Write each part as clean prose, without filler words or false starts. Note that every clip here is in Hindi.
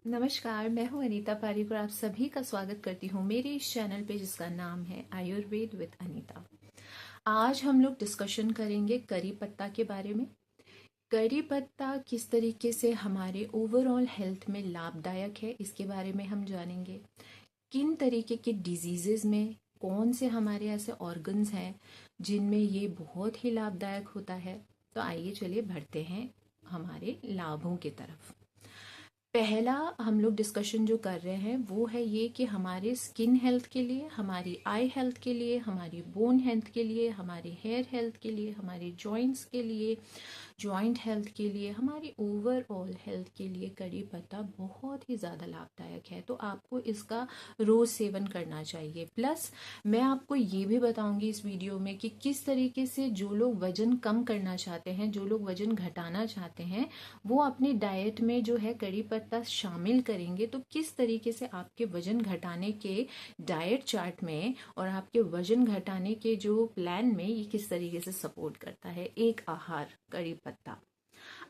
नमस्कार, मैं हूं अनीता पारीक और आप सभी का स्वागत करती हूं मेरे इस चैनल पे जिसका नाम है आयुर्वेद विद अनीता। आज हम लोग डिस्कशन करेंगे करी पत्ता के बारे में। करी पत्ता किस तरीके से हमारे ओवरऑल हेल्थ में लाभदायक है, इसके बारे में हम जानेंगे। किन तरीके के डिजीजेज में कौन से हमारे ऐसे ऑर्गन्स हैं जिनमें ये बहुत ही लाभदायक होता है। तो आइए चलिए बढ़ते हैं हमारे लाभों की तरफ। पहला हम लोग डिस्कशन जो कर रहे हैं वो है ये कि हमारे स्किन हेल्थ के लिए, हमारी आई हेल्थ के लिए, हमारी बोन हेल्थ के लिए, हमारी हेयर हेल्थ के लिए, हमारे जॉइंट्स के लिए, जॉइंट हेल्थ के लिए, हमारी ओवरऑल हेल्थ के लिए करी पत्ता बहुत ही ज़्यादा लाभदायक है। तो आपको इसका रोज़ सेवन करना चाहिए। प्लस मैं आपको ये भी बताऊंगी इस वीडियो में कि किस तरीके से जो लोग वजन कम करना चाहते हैं, जो लोग वजन घटाना चाहते हैं, वो अपनी डाइट में जो है करी पत्ता शामिल करेंगे तो किस तरीके से आपके वजन घटाने के डाइट चार्ट में और आपके वजन घटाने के जो प्लान में ये किस तरीके से सपोर्ट करता है एक आहार करी पत्ता।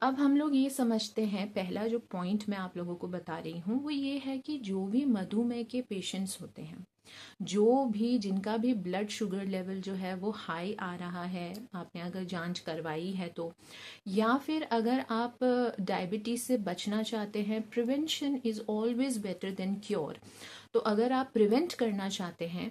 अब हम लोग ये समझते हैं, पहला जो पॉइंट मैं आप लोगों को बता रही हूँ वो ये है कि जो भी मधुमेह के पेशेंट्स होते हैं, जो भी जिनका भी ब्लड शुगर लेवल जो है वो हाई आ रहा है, आपने अगर जांच करवाई है तो, या फिर अगर आप डायबिटीज से बचना चाहते हैं, prevention is always better than cure. तो अगर आप प्रिवेंट करना चाहते हैं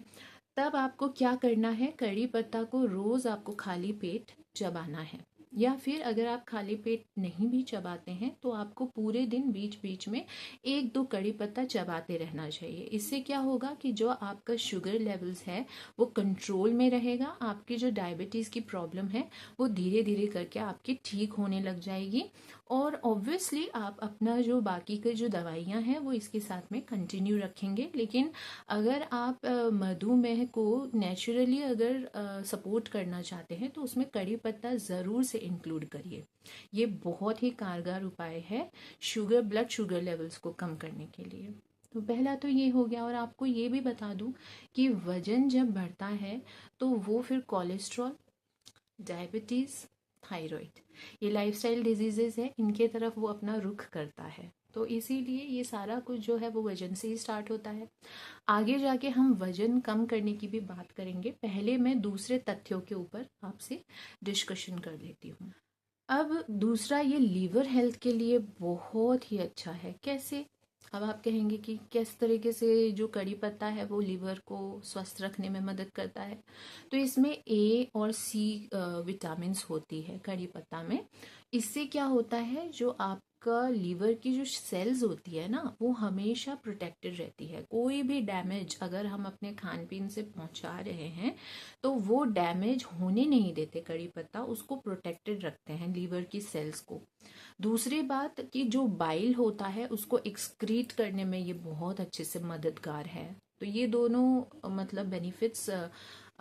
तब आपको क्या करना है, कड़ी पत्ता को रोज आपको खाली पेट चबाना है। या फिर अगर आप खाली पेट नहीं भी चबाते हैं तो आपको पूरे दिन बीच बीच में एक दो कड़ी पत्ता चबाते रहना चाहिए। इससे क्या होगा कि जो आपका शुगर लेवल्स है वो कंट्रोल में रहेगा, आपकी जो डायबिटीज़ की प्रॉब्लम है वो धीरे धीरे करके आपकी ठीक होने लग जाएगी। और ऑब्वियसली आप अपना जो बाकी के जो दवाइयाँ हैं वो इसके साथ में कंटिन्यू रखेंगे। लेकिन अगर आप मधुमेह को नेचुरली अगर सपोर्ट करना चाहते हैं तो उसमें कड़ी पत्ता ज़रूर से इंक्लूड करिए। ये बहुत ही कारगर उपाय है ब्लड शुगर लेवल्स को कम करने के लिए। तो पहला तो ये हो गया। और आपको ये भी बता दूं कि वजन जब बढ़ता है तो वो फिर कोलेस्ट्रॉल, डायबिटीज़, थायराइड, ये लाइफस्टाइल डिजीजेस है, इनके तरफ वो अपना रुख करता है। तो इसीलिए ये सारा कुछ जो है वो वजन से ही स्टार्ट होता है। आगे जाके हम वजन कम करने की भी बात करेंगे। पहले मैं दूसरे तथ्यों के ऊपर आपसे डिस्कशन कर लेती हूँ। अब दूसरा, ये लीवर हेल्थ के लिए बहुत ही अच्छा है। कैसे? अब आप कहेंगे कि किस तरीके से जो कड़ी पत्ता है वो लीवर को स्वस्थ रखने में मदद करता है। तो इसमें ए और सी विटामिन्स होती है कड़ी पत्ता में। इससे क्या होता है, जो आपका लीवर की जो सेल्स होती है ना वो हमेशा प्रोटेक्टेड रहती है। कोई भी डैमेज अगर हम अपने खान पीन से पहुंचा रहे हैं तो वो डैमेज होने नहीं देते कड़ी पत्ता, उसको प्रोटेक्टेड रखते हैं लीवर की सेल्स को। दूसरी बात कि जो बाइल होता है उसको एक्सक्रीट करने में ये बहुत अच्छे से मददगार है। तो ये दोनों मतलब बेनिफिट्स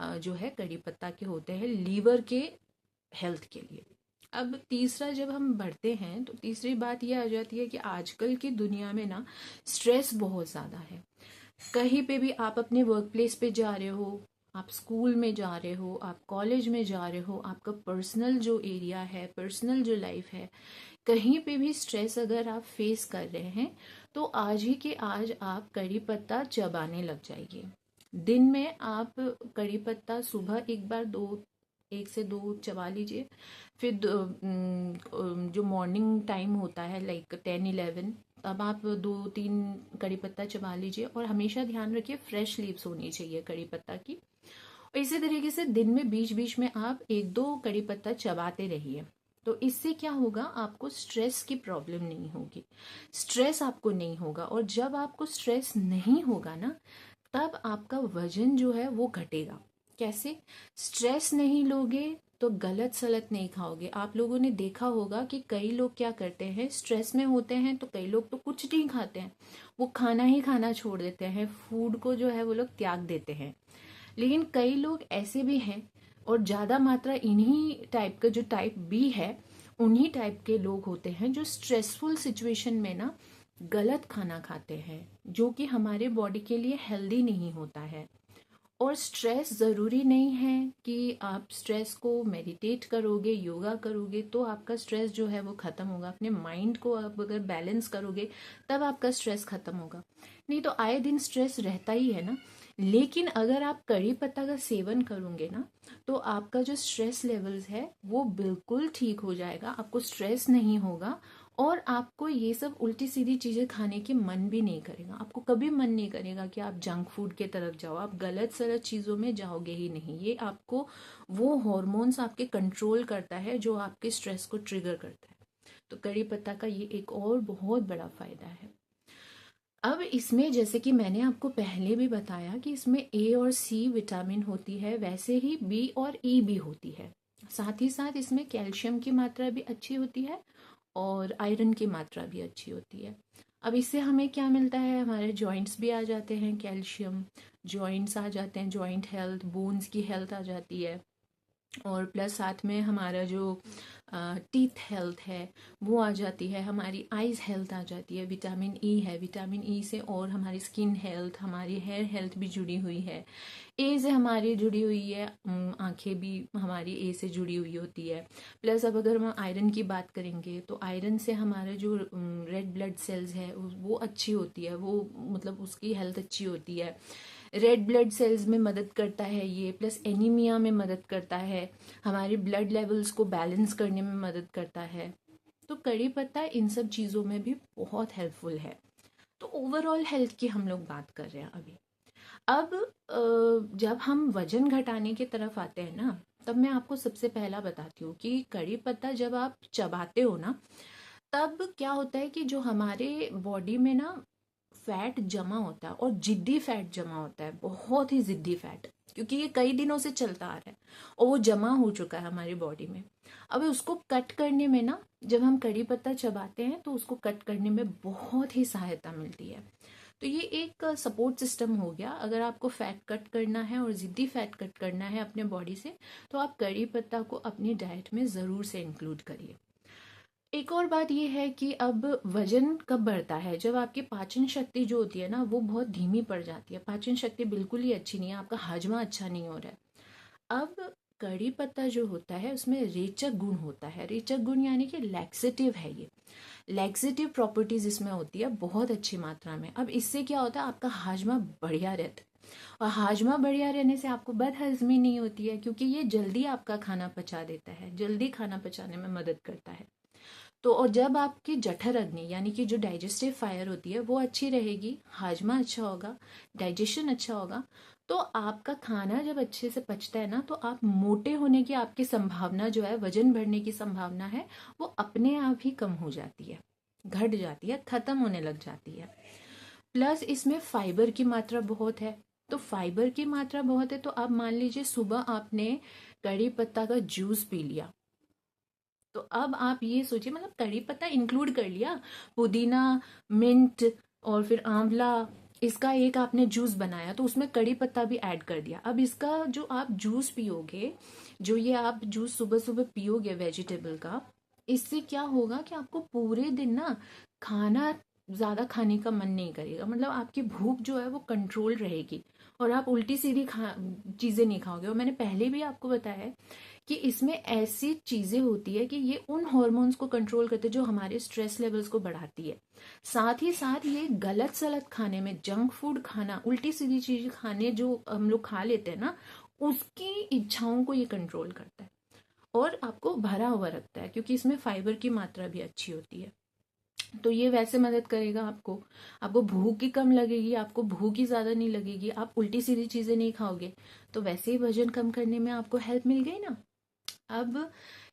जो है कड़ी पत्ता के होते हैं लीवर के हेल्थ के लिए। अब तीसरा जब हम बढ़ते हैं तो तीसरी बात ये आ जाती है कि आजकल की दुनिया में ना स्ट्रेस बहुत ज़्यादा है। कहीं पे भी आप अपने वर्क प्लेस पे जा रहे हो, आप स्कूल में जा रहे हो, आप कॉलेज में जा रहे हो, आपका पर्सनल जो एरिया है, पर्सनल जो लाइफ है, कहीं पे भी स्ट्रेस अगर आप फेस कर रहे हैं तो आज ही के आज आप कड़ी पत्ता चबाने लग जाइए। दिन में आप कड़ी पत्ता सुबह एक बार एक से दो चबा लीजिए। फिर जो मॉर्निंग टाइम होता है लाइक 10-11, तब आप 2-3 कड़ी पत्ता चबा लीजिए। और हमेशा ध्यान रखिए फ्रेश लीव्स होनी चाहिए कड़ी पत्ता की। और इसी तरीके से दिन में बीच बीच में आप एक दो कड़ी पत्ता चबाते रहिए। तो इससे क्या होगा, आपको स्ट्रेस की प्रॉब्लम नहीं होगी, स्ट्रेस आपको नहीं होगा। और जब आपको स्ट्रेस नहीं होगा ना तब आपका वजन जो है वो घटेगा। कैसे? स्ट्रेस नहीं लोगे तो गलत सलत नहीं खाओगे। आप लोगों ने देखा होगा कि कई लोग क्या करते हैं, स्ट्रेस में होते हैं तो कई लोग तो कुछ नहीं खाते हैं, वो खाना ही खाना छोड़ देते हैं, फूड को जो है वो लोग त्याग देते हैं। लेकिन कई लोग ऐसे भी हैं, और ज़्यादा मात्रा इन्हीं टाइप का, जो टाइप बी है, उन्हीं टाइप के लोग होते हैं जो स्ट्रेसफुल सिचुएशन में ना गलत खाना खाते हैं, जो कि हमारे बॉडी के लिए हेल्दी नहीं होता है। और स्ट्रेस ज़रूरी नहीं है कि आप स्ट्रेस को मेडिटेट करोगे, योगा करोगे तो आपका स्ट्रेस जो है वो ख़त्म होगा। अपने माइंड को आप अगर बैलेंस करोगे तब आपका स्ट्रेस ख़त्म होगा। नहीं तो आए दिन स्ट्रेस रहता ही है ना। लेकिन अगर आप कड़ी पत्ता का सेवन करोगे ना तो आपका जो स्ट्रेस लेवल्स है वो बिल्कुल ठीक हो जाएगा, आपको स्ट्रेस नहीं होगा और आपको ये सब उल्टी सीधी चीजें खाने की मन भी नहीं करेगा। आपको कभी मन नहीं करेगा कि आप जंक फूड के तरफ जाओ, आप गलत सलत चीजों में जाओगे ही नहीं। ये आपको वो हॉर्मोन्स आपके कंट्रोल करता है जो आपके स्ट्रेस को ट्रिगर करता है। तो कड़ी पत्ता का ये एक और बहुत बड़ा फायदा है। अब इसमें जैसे कि मैंने आपको पहले भी बताया कि इसमें ए और सी विटामिन होती है, वैसे ही बी और ई भी होती है। साथ ही साथ इसमें कैल्शियम की मात्रा भी अच्छी होती है और आयरन की मात्रा भी अच्छी होती है। अब इससे हमें क्या मिलता है, हमारे जॉइंट्स भी आ जाते हैं, कैल्शियम जॉइंट्स आ जाते हैं, जॉइंट हेल्थ, बोन्स की हेल्थ आ जाती है। और प्लस साथ में हमारा जो टीथ हेल्थ है वो आ जाती है, हमारी आईज हेल्थ आ जाती है, विटामिन ई है, विटामिन ई से और हमारी स्किन हेल्थ, हमारी हेयर हेल्थ भी जुड़ी हुई है। ए से हमारी जुड़ी हुई है, आंखें भी हमारी ए से जुड़ी हुई होती है। प्लस अब अगर हम आयरन की बात करेंगे तो आयरन से हमारे जो रेड ब्लड सेल्स है वो अच्छी होती है, वो मतलब उसकी हेल्थ अच्छी होती है। रेड ब्लड सेल्स में मदद करता है ये, प्लस एनीमिया में मदद करता है, हमारी ब्लड लेवल्स को बैलेंस करने में मदद करता है। तो कड़ी पत्ता इन सब चीज़ों में भी बहुत हेल्पफुल है। तो ओवरऑल हेल्थ की हम लोग बात कर रहे हैं अभी। अब जब हम वजन घटाने की तरफ आते हैं ना, तब मैं आपको सबसे पहला बताती हूँ कि कड़ी पत्ता जब आप चबाते हो ना तब क्या होता है कि जो हमारे बॉडी में ना फैट जमा होता है और जिद्दी फैट जमा होता है, बहुत ही जिद्दी फैट, क्योंकि ये कई दिनों से चलता आ रहा है और वो जमा हो चुका है हमारी बॉडी में। अब उसको कट करने में ना, जब हम कड़ी पत्ता चबाते हैं तो उसको कट करने में बहुत ही सहायता मिलती है। तो ये एक सपोर्ट सिस्टम हो गया। अगर आपको फैट कट करना है और जिद्दी फैट कट करना है अपने बॉडी से तो आप कड़ी पत्ता को अपनी डाइट में ज़रूर से इंक्लूड करिए। एक और बात ये है कि अब वजन कब बढ़ता है, जब आपकी पाचन शक्ति जो होती है ना वो बहुत धीमी पड़ जाती है, पाचन शक्ति बिल्कुल ही अच्छी नहीं है, आपका हाजमा अच्छा नहीं हो रहा है। अब कड़ी पत्ता जो होता है उसमें रेचक गुण होता है, रेचक गुण यानी कि लैक्सेटिव है, ये लैक्सेटिव प्रॉपर्टीज इसमें होती है बहुत अच्छी मात्रा में। अब इससे क्या होता है, आपका हाजमा बढ़िया रहता है और हाजमा बढ़िया रहने से आपको बदहजमी नहीं होती है, क्योंकि ये जल्दी आपका खाना पचा देता है, जल्दी खाना पचाने में मदद करता है। तो और जब आपकी जठर अग्नि यानी कि जो डाइजेस्टिव फायर होती है वो अच्छी रहेगी, हाजमा अच्छा होगा, डाइजेशन अच्छा होगा, तो आपका खाना जब अच्छे से पचता है ना तो आप मोटे होने की आपकी संभावना जो है, वजन बढ़ने की संभावना है, वो अपने आप ही कम हो जाती है, घट जाती है, खत्म होने लग जाती है। प्लस इसमें फाइबर की मात्रा बहुत है। तो फाइबर की मात्रा बहुत है तो आप मान लीजिए सुबह आपने कड़ी पत्ता का जूस पी लिया, तो अब आप ये सोचिए, मतलब कड़ी पत्ता इंक्लूड कर लिया, पुदीना, मिंट और फिर आंवला, इसका एक आपने जूस बनाया तो उसमें कड़ी पत्ता भी ऐड कर दिया। अब इसका जो आप जूस पियोगे, जो ये आप जूस सुबह सुबह पियोगे वेजिटेबल का, इससे क्या होगा कि आपको पूरे दिन ना खाना ज्यादा खाने का मन नहीं करेगा, मतलब आपकी भूख जो है वो कंट्रोल रहेगी और आप उल्टी सीधी चीजें नहीं खाओगे। और मैंने पहले भी आपको बताया है कि इसमें ऐसी चीजें होती है कि ये उन हॉर्मोन्स को कंट्रोल करते हैं जो हमारे स्ट्रेस लेवल्स को बढ़ाती है। साथ ही साथ ये गलत सलत खाने में, जंक फूड खाना, उल्टी सीधी चीजें खाने जो हम लोग खा लेते हैं ना, उसकी इच्छाओं को ये कंट्रोल करता है और आपको भरा हुआ रखता है, क्योंकि इसमें फाइबर की मात्रा भी अच्छी होती है। तो ये वैसे मदद करेगा आपको, आपको भूख की कम लगेगी, आपको भूख ही ज्यादा नहीं लगेगी, आप उल्टी सीधी चीजें नहीं खाओगे, तो वैसे ही वजन कम करने में आपको हेल्प मिल गई ना। अब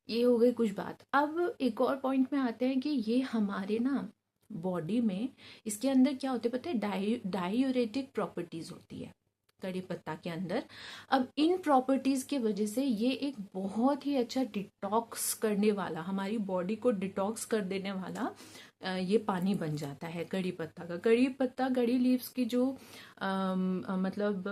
ये हो गई कुछ बात। अब एक और पॉइंट में आते हैं कि ये हमारे ना बॉडी में, इसके अंदर क्या होते हैं पता है, डायूरेटिक प्रॉपर्टीज होती है कड़ी पत्ता के अंदर। अब इन प्रॉपर्टीज के वजह से ये एक बहुत ही अच्छा डिटॉक्स करने वाला, हमारी बॉडी को डिटॉक्स कर देने वाला ये पानी बन जाता है कड़ी पत्ता का। कड़ी पत्ता, कड़ी लीव्स की जो मतलब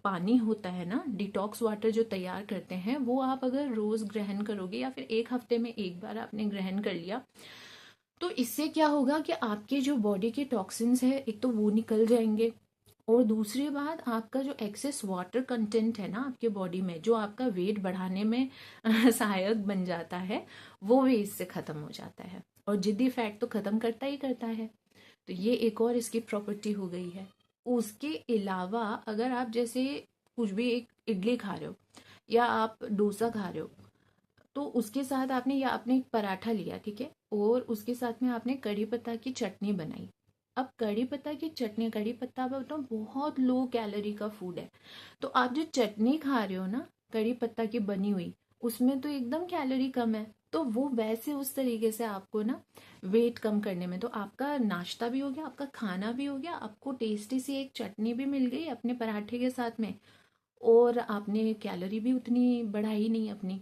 पानी होता है ना, डिटॉक्स वाटर जो तैयार करते हैं, वो आप अगर रोज ग्रहण करोगे या फिर एक हफ्ते में एक बार आपने ग्रहण कर लिया, तो इससे क्या होगा कि आपके जो बॉडी के टॉक्सिन्स है एक तो वो निकल जाएंगे, और दूसरी बात, आपका जो एक्सेस वाटर कंटेंट है ना आपके बॉडी में, जो आपका वेट बढ़ाने में सहायक बन जाता है, वो भी इससे खत्म हो जाता है। और जिद्दी फैट तो खत्म करता ही करता है। तो ये एक और इसकी प्रॉपर्टी हो गई है। उसके अलावा अगर आप जैसे कुछ भी एक इडली खा रहे हो या आप डोसा खा रहे हो, तो उसके साथ आपने, या आपने एक पराठा लिया, ठीक है, और उसके साथ में आपने कड़ी पत्ता की चटनी बनाई। अब कड़ी पत्ता की चटनी, कड़ी पत्ता बताओ बहुत लो कैलोरी का फूड है। तो आप जो चटनी खा रहे हो ना कड़ी पत्ता की बनी हुई, उसमें तो एकदम कैलोरी कम है। तो वो वैसे उस तरीके से आपको ना वेट कम करने में, तो आपका नाश्ता भी हो गया, आपका खाना भी हो गया, आपको टेस्टी सी एक चटनी भी मिल गई अपने पराठे के साथ में, और आपने कैलोरी भी उतनी बढ़ाई नहीं अपनी।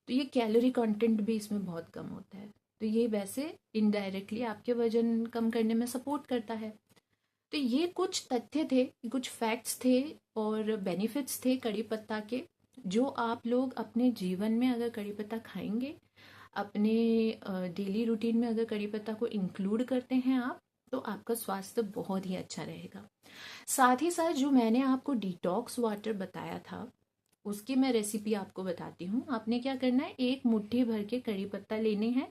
तो ये कैलोरी कंटेंट भी इसमें बहुत कम होता है। तो ये वैसे इनडायरेक्टली आपके वजन कम करने में सपोर्ट करता है। तो ये कुछ तथ्य थे, कुछ फैक्ट्स थे और बेनिफिट्स थे कड़ी पत्ता के, जो आप लोग अपने जीवन में अगर कड़ी पत्ता खाएंगे, अपने डेली रूटीन में अगर कड़ी पत्ता को इंक्लूड करते हैं आप, तो आपका स्वास्थ्य बहुत ही अच्छा रहेगा। साथ ही साथ जो मैंने आपको डिटॉक्स वाटर बताया था, उसकी मैं रेसिपी आपको बताती हूँ। आपने क्या करना है, एक मुट्ठी भर के कड़ी पत्ता लेने हैं,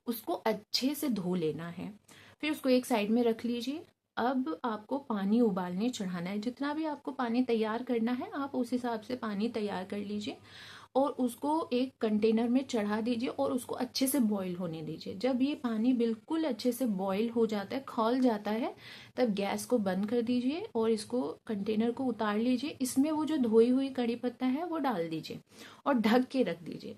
उसको अच्छे से धो लेना है, फिर उसको एक साइड में रख लीजिए। अब आपको पानी उबालने चढ़ाना है, जितना भी आपको पानी तैयार करना है आप उस हिसाब से पानी तैयार कर लीजिए, और उसको एक कंटेनर में चढ़ा दीजिए और उसको अच्छे से बॉईल होने दीजिए। जब ये पानी बिल्कुल अच्छे से बॉईल हो जाता है, खौल जाता है, तब गैस को बंद कर दीजिए और इसको, कंटेनर को उतार लीजिए। इसमें वो जो धोई हुई कड़ी पत्ता है वो डाल दीजिए और ढक के रख दीजिए।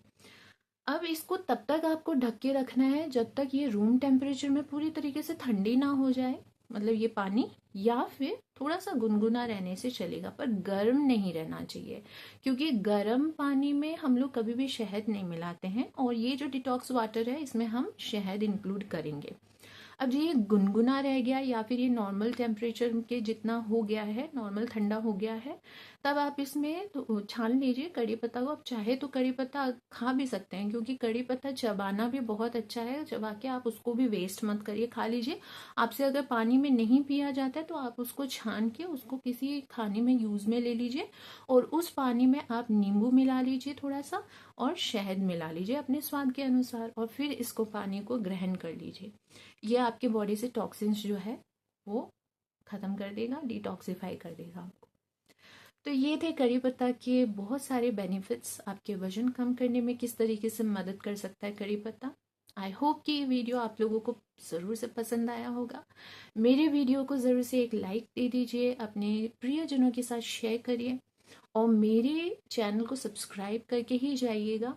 अब इसको तब तक आपको ढक के रखना है जब तक ये रूम टेम्परेचर में पूरी तरीके से ठंडी ना हो जाए, मतलब ये पानी, या फिर थोड़ा सा गुनगुना रहने से चलेगा, पर गर्म नहीं रहना चाहिए, क्योंकि गर्म पानी में हम लोग कभी भी शहद नहीं मिलाते हैं, और ये जो डिटॉक्स वाटर है इसमें हम शहद इंक्लूड करेंगे। अब ये गुनगुना रह गया या फिर ये नॉर्मल टेम्परेचर के जितना हो गया है, नॉर्मल ठंडा हो गया है, तब आप इसमें तो छान लीजिए कड़ी पत्ता को। आप चाहे तो कड़ी पत्ता खा भी सकते हैं, क्योंकि कड़ी पत्ता चबाना भी बहुत अच्छा है, चबा के आप उसको भी वेस्ट मत करिए, खा लीजिए। आपसे अगर पानी में नहीं पिया जाता है तो आप उसको छान के उसको किसी खाने में यूज में ले लीजिए, और उस पानी में आप नींबू मिला लीजिए थोड़ा सा, और शहद मिला लीजिए अपने स्वाद के अनुसार, और फिर इसको पानी को ग्रहण कर लीजिए। ये आपके बॉडी से टॉक्सिन्स जो है वो खत्म कर देगा, डिटॉक्सिफाई कर देगा आपको। तो ये थे करी पत्ता के बहुत सारे बेनिफिट्स, आपके वजन कम करने में किस तरीके से मदद कर सकता है करी पत्ता। आई होप कि ये वीडियो आप लोगों को ज़रूर से पसंद आया होगा। मेरे वीडियो को ज़रूर से एक लाइक दे दीजिए, अपने प्रियजनों के साथ शेयर करिए, और मेरे चैनल को सब्सक्राइब करके ही जाइएगा,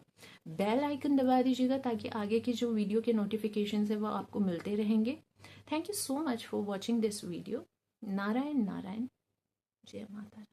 बेल आइकन दबा दीजिएगा, ताकि आगे के जो वीडियो के नोटिफिकेशन है वो आपको मिलते रहेंगे। Thank you so much for watching this video. Narayan Narayan, जय माता।